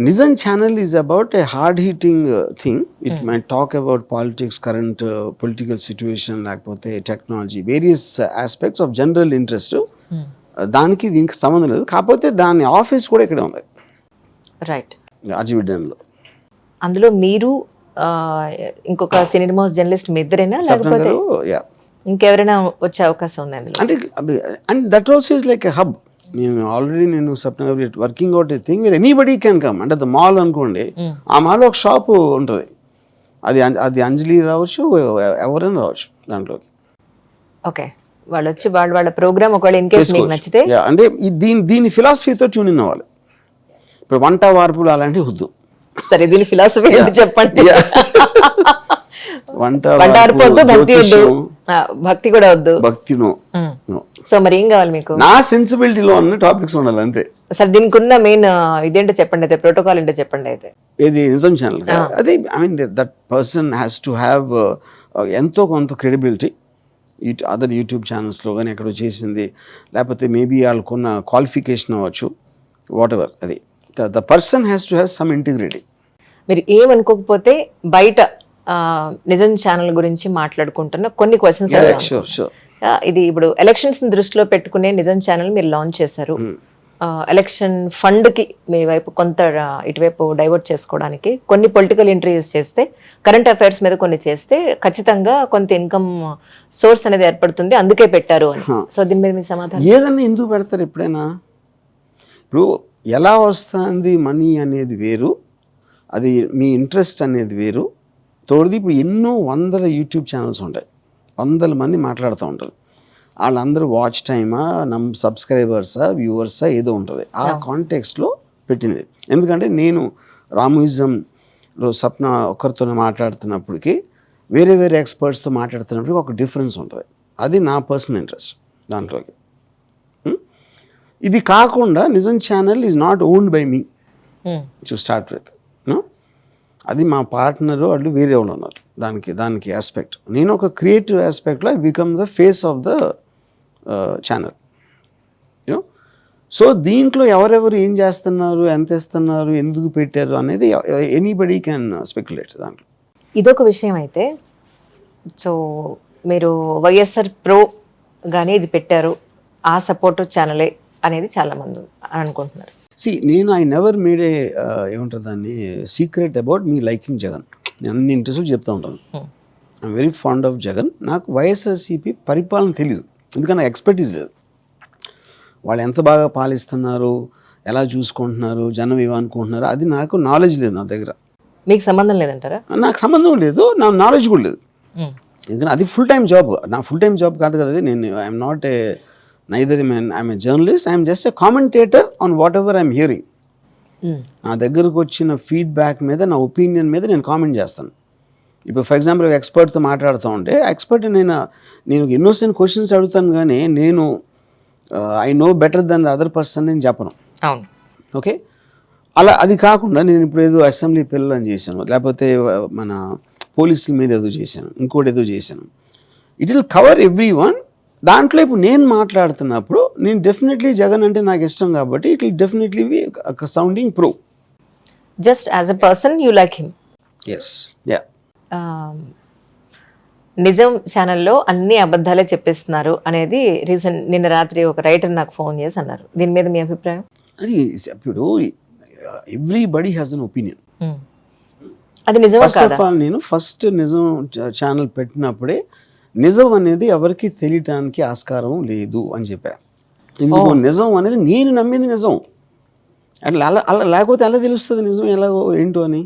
Nizam channel is about a hard-hitting thing. It might talk about politics, current political situation, లేకపోతే technology, various aspects of general interest. దానికి దీనికి సంబంధం లేదు, కాకపోతే దాని ఆఫీస్ కూడా ఇక్కడ ఉంది, రైట్, ఆర్జీవిడన్లో. అందులో మీరు ఇంకొక సీనియర్ మోస్ట్ జర్నలిస్ట్ మీ ఇద్దరేనా, లేకపోతే ఇంకెవరైనా వచ్చే అవకాశం ఉంది అందులో? అంటే and that also is like a hub. నేను సప్న working out a thing where anybody can come. అంటే ద మాల్ అనుకోండి, ఆ మాల్ ఒక షాప్ ఉంటుంది, అది అంజలి రావచ్చు, ఎవరైనా రావచ్చు దాంట్లోకి. ఓకే, వాళ్ళు వచ్చి వాళ్ళ ప్రోగ్రామ్ ఒకవేళ ఇన్ కేస్ మీకు నచ్చితే, అంటే దీని ఫిలాసఫీతో ట్యూన్ ఇన్ అవ్వాలి. ఇప్పుడు వంట వార్పులు అలాంటివి వద్దు. సరే, దీని ఫిలాసఫీ చెప్పండి. వంట వద్దు, భక్తి వద్దు, భక్తి కూడా వద్దు, భక్తి నో. సో మరి ఏం కావాలి మీకు? నా సెన్సిబిలిటీలో ఉన్న టాపిక్స్ ఉండాలి అంతే. సార్, దీనికి ఉన్న మెయిన్ ఇదేంటో చెప్పండి, అయితే ప్రోటోకాల్ ఏంటో చెప్పండి. అయితే ఇది నిజం ఛానల్ అదే, I mean that person has to have ఎంతో కొంత క్రెడిబిలిటీ. అదర్ యూట్యూబ్ ఛానల్స్లో కానీ ఎక్కడో చేసింది, లేకపోతే మేబీ వాళ్ళకున్న క్వాలిఫికేషన్ అవ్వచ్చు, వాట్ ఎవర్. అది the person has to have some integrity. మీరు ఏమనుకోకపోతే బయట నిజం ఛానల్ గురించి మాట్లాడుకుంటున్న కొన్ని క్వశ్చన్స్. ఇది ఇప్పుడు ఎలక్షన్స్ దృష్టిలో పెట్టుకునే నిజం ఛానల్ మీరు లాంచ్ చేశారు. ఎలక్షన్ ఫండ్ కి మీ వైపు కొంత ఇటువైపు డైవర్ట్ చేసుకోవడానికి కొన్ని పొలిటికల్ ఇంటర్వ్యూస్ చేస్తే, కరెంట్ అఫైర్స్ మీద కొన్ని చేస్తే ఖచ్చితంగా కొంత ఇన్కమ్ సోర్స్ అనేది ఏర్పడుతుంది, అందుకే పెట్టారు అని. సో దీని మీద మీ సమాధానం? ఏదన్నా ఎందుకు పెడతారు ఎప్పుడైనా? ఇప్పుడు ఎలా వస్తుంది మనీ అనేది వేరు, అది మీ ఇంట్రెస్ట్ అనేది వేరు. తోడిది ఇప్పుడు ఎన్నో వందల యూట్యూబ్ ఛానల్స్ ఉంటాయి, వందల మంది మాట్లాడుతూ ఉంటారు. వాళ్ళందరూ వాచ్ టైమా, సబ్స్క్రైబర్సా, వ్యూవర్సా ఏదో ఉంటుంది. ఆ కాంటెక్స్ట్లో పెట్టినది. ఎందుకంటే నేను రామోయిజంలో సప్న ఒకరితో మాట్లాడుతున్నప్పటికీ, వేరే వేరే ఎక్స్పర్ట్స్తో మాట్లాడుతున్నప్పటికీ ఒక డిఫరెన్స్ ఉంటుంది. అది నా పర్సనల్ ఇంట్రెస్ట్ దాంట్లోకి. ఇది కాకుండా నిజం channel is not owned by me to start with. అది మా పార్ట్నరు, వాళ్ళు వేరే వాళ్ళు ఉన్నారు దానికి ఆస్పెక్ట్. నేను ఒక క్రియేటివ్ ఆస్పెక్ట్లో I become the face of the channel. You know, so దీంట్లో ఎవరెవరు ఏం చేస్తున్నారు, ఎంత ఇస్తున్నారు, ఎందుకు పెట్టారు అనేది ఎనీబడీ క్యాన్ స్పెక్యులేట్ దాంట్లో. ఇదొక విషయం అయితే, సో మీరు వైఎస్ఆర్ ప్రో గానీ ఇది పెట్టారు, ఆ సపోర్ట్ ఛానలే అనేది చాలామంది అనుకుంటున్నారు. నేను ఐ నెవర్ మేడ్ ఏ ఏమంటారు దాన్ని secret about me liking Jagan. నేను అన్ని ఇంట్రెస్ట్ చెప్తూ ఉంటాను. I'm very fond of Jagan. నాకు వైఎస్ఆర్సీపీ పరిపాలన తెలియదు, ఎందుకంటే నాకు ఎక్స్పర్టీస్ లేదు. వాళ్ళు ఎంత బాగా పాలిస్తున్నారు, ఎలా చూసుకుంటున్నారు, జనం ఏమనుకుంటున్నారు, అది నాకు నాలెడ్జ్ లేదు. నా దగ్గర మీకు సంబంధం లేదంటారా? నాకు సంబంధం లేదు, నా నాలెడ్జ్ కూడా లేదు. ఎందుకంటే అది ఫుల్ టైం జాబ్, నా ఫుల్ టైం జాబ్ కాదు కదా. నేను I'm not a neither I'm a journalist, I'm just a commentator on whatever I'm hearing. నా దగ్గరకు వచ్చిన ఫీడ్బ్యాక్ మీద, నా ఒపీనియన్ మీద నేను కామెంట్ చేస్తాను. ఇప్పుడు ఫర్ ఎగ్జాంపుల్ ఒక ఎక్స్పర్ట్తో మాట్లాడుతూ ఉంటే, ఎక్స్పర్ట్ నేను ఇన్నోసెంట్ క్వశ్చన్స్ అడుగుతాను, కానీ నేను I know better then the other person నేను చెప్పను. ఓకే, అలా అది కాకుండా నేను ఇప్పుడు ఏదో అసెంబ్లీ పిల్లలని చేశాను, లేకపోతే మన పోలీసుల మీద ఏదో చేశాను, ఇంకోటి ఏదో చేశాను. It will cover every one. దాంట్లో ఇప్పుడు నేను మాట్లాడుతున్నప్పుడు నేను డెఫినెట్లీ జగన్ అంటే నాకు ఇష్టం కాబట్టి it will definitely be sounding pro. Just as a person you like him. Yes, yeah. నిజం ఛానల్లో అన్ని అబద్ధాలే చెప్పేస్తున్నారు అనేది నిన్న రాత్రి ఒక రైటర్ నాకు ఫోన్ చేసి అన్నారు. దీని మీద మీ అభిప్రాయం? అది ఇప్పుడు ఎవ్రీబడి హ్యాస్ అన్ ఒపీనియన్. అది నిజం. ఫస్ట్ ఆఫ్ ఆల్ నేను ఫస్ట్ నిజం ఛానల్ పెట్టినప్పుడే నిజం అనేది ఎవరికి తెలియటానికి ఆస్కారం లేదు అని చెప్పారు. ఇందుకు నిజం అనేది నేను నమ్మేది నిజం. అట్లా అలా లేకపోతే ఎలా తెలుస్తుంది నిజం ఎలాగో ఏంటో అని?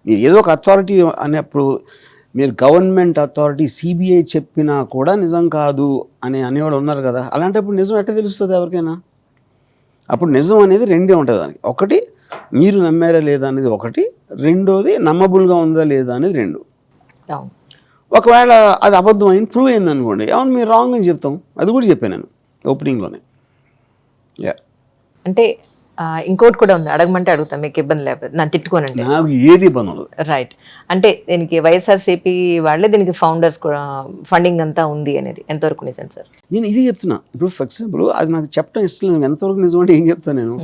మీరు ఏదో ఒక అథారిటీ అనేప్పుడు, మీరు గవర్నమెంట్ అథారిటీ సిబిఐ చెప్పినా కూడా నిజం కాదు అనేవాడు ఉన్నారు కదా. అలాంటప్పుడు నిజం ఎట్లా తెలుస్తుంది ఎవరికైనా? అప్పుడు నిజం అనేది రెండే ఉంటుంది దానికి. ఒకటి మీరు నమ్మారా లేదా అనేది ఒకటి, రెండోది నమ్మబుల్గా ఉందా లేదా అనేది రెండు. ఒకవేళ అది అబద్ధం అయిన ప్రూవ్ అయింది అనుకోండి, అవును మీరు రాంగ్ అని చెప్తాం. అది కూడా చెప్పాను నేను ఓపెనింగ్లోనే. అంటే ఇంకోటి కూడా ఉంది, అడగమంటే అడుగుతాం, మీకు ఇబ్బంది లేకపోతే. నన్ను తిట్టుకోనండి, నాకు ఏది ఇబ్బంది ఉండదు. రైట్. అంటే దీనికి వైఎస్ఆర్సీపీ వాళ్ళే దీనికి ఫౌండర్స్ కూడా ఫండింగ్ అంతా ఉంది అనేది ఎంతవరకు నిజం సార్? నేను ఇది చెప్తున్నా. ఇప్పుడు ఫర్ ఎగ్జాంపుల్ అది నాకు చెప్పడం ఇష్టం లేదు, ఎంతవరకు నిజం అంటే ఏం చెప్తాను నేను?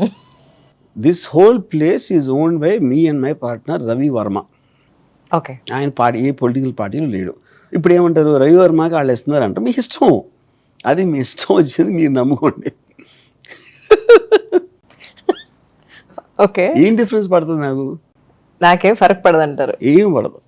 This whole place is owned by me and my partner Ravi Varma. Okay. ఆయన ఏ పొలిటికల్ పార్టీలో లేడు. ఇప్పుడు ఏమంటారు, రవి వర్మకి వాళ్ళు ఇస్తున్నారు అంటారు. మీ ఇష్టం, అది మీ ఇష్టం వచ్చింది, మీరు నమ్ముకోండి. ఓకే. ఏం డిఫరెన్స్ పడుతుంది నాకు? నాకేం ఫరక్ పడదు అంటారు. ఏం పడదు.